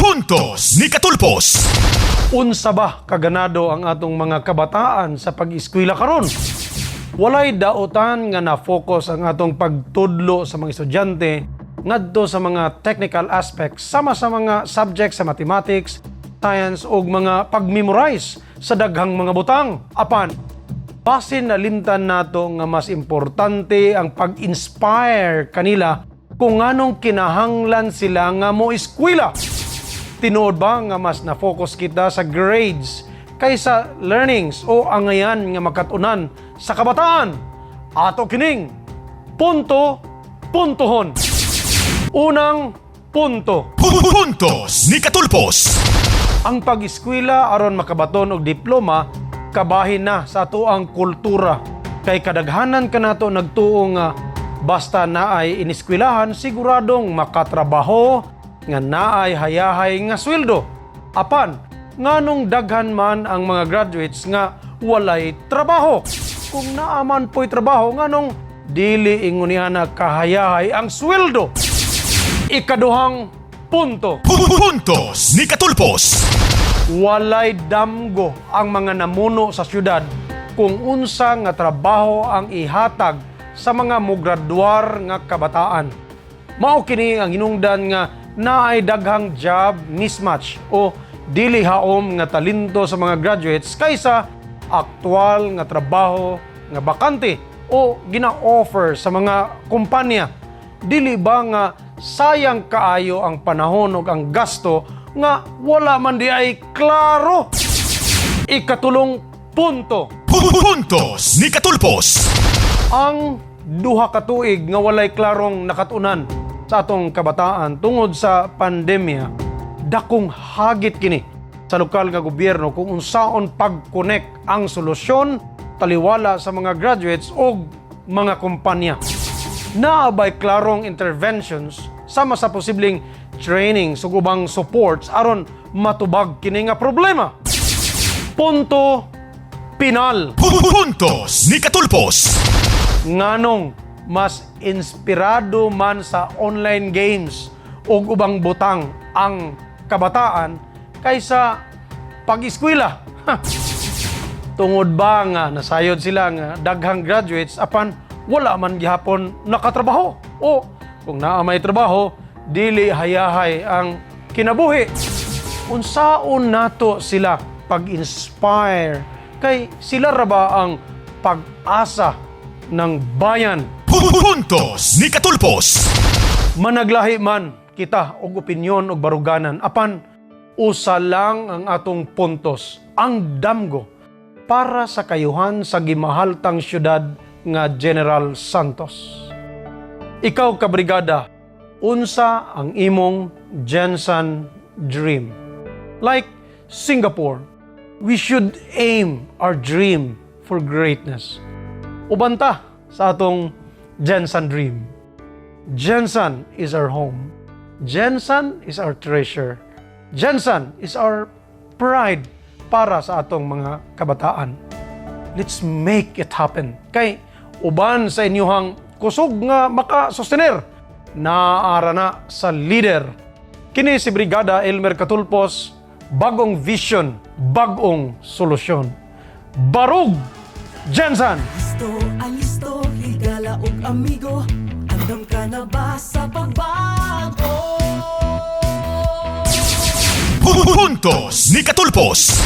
Puntos ni Katulpos. Unsa ba kaganado ang atong mga kabataan sa pag-eskwela karon? Walay daotan nga na-focus ang atong pagtudlo sa mga estudyante ngadto sa mga technical aspects sama sa mga subjects sa mathematics, science ug mga pag-memorize sa daghang mga butang. Apan, basin nalimtan nato nga mas importante ang pag-inspire kanila kung anong kinahanglan sila nga mo eskwela. Tinuod ba nga mas na-focus kita sa grades kaysa learnings o angayan nga makatunan sa kabataan? Ato kining punto-puntohon. Unang punto. Puntos ni Katulpos. Ang pag-eskwela aron makabaton og diploma kabahin na sa ato ang kultura. Kay kadaghanan kanato nagtuo nga basta naay iniskwelahan siguradong makatrabaho nga naay hayahay nga sweldo. Apan, nganong daghan man ang mga graduates nga walay trabaho? Kung naaman po'y trabaho, nganong dili inguniana kahayahay ang sweldo? Ikaduhang punto. Puntos ni Katulpos. Walay damgo ang mga namuno sa syudad kung unsa nga trabaho ang ihatag sa mga mograduar nga kabataan. Mao kini ang hinungdan nga naay daghang job mismatch o dili haom nga talento sa mga graduates kaysa aktwal nga trabaho nga bakante o gina-offer sa mga kumpanya. Dili ba nga sayang kaayo ang panahon ug ang gasto nga wala man di ay klaro? Ikatulong punto. Puntos ni Katulpos. Ang duha ka tuig nga walay klarong nakatunan sa atong kabataan tungod sa pandemya, dakong hagit kini sa lokal nga gobyerno kung unsaon pag-connect ang solusyon taliwala sa mga graduates o mga kumpanya. Naabay klarong interventions sama sa posibleng training ug ubang supports aron matubag kini nga problema. Punto pinal. Puntos ni Katulpos. Nganong mas inspirado man sa online games o ubang butang ang kabataan kaysa pag-eskwela. Tungod ba nga nasayod sila nga daghang graduates apan wala man gihapon nakatrabaho o kung naa may trabaho dili hayahay ang kinabuhi. Unsaon nato sila pag-inspire kay sila ra ba ang pag-asa ng bayan? Puntos ni Katulpos. Managlahi man kita og opinyon og baruganan, apan usa lang ang atong puntos, ang damgo para sa kayuhan sa gimahaltang syudad nga General Santos. Ikaw kabrigada, unsa ang imong Gensan dream? Like Singapore, we should aim our dream for greatness. Ubanta sa atong Gensan dream. Gensan is our home. Gensan is our treasure. Gensan is our pride para sa atong mga kabataan. Let's make it happen. Kay uban sa inyuhang kusog nga makasustener, naaara na sa leader. Kini si Brigada Elmer Katulpos, bagong vision, bagong solusyon. Barug Gensan! Alisto, higala ug amigo, andam ka na ba sa pagbago? Puntos ni Katulpos.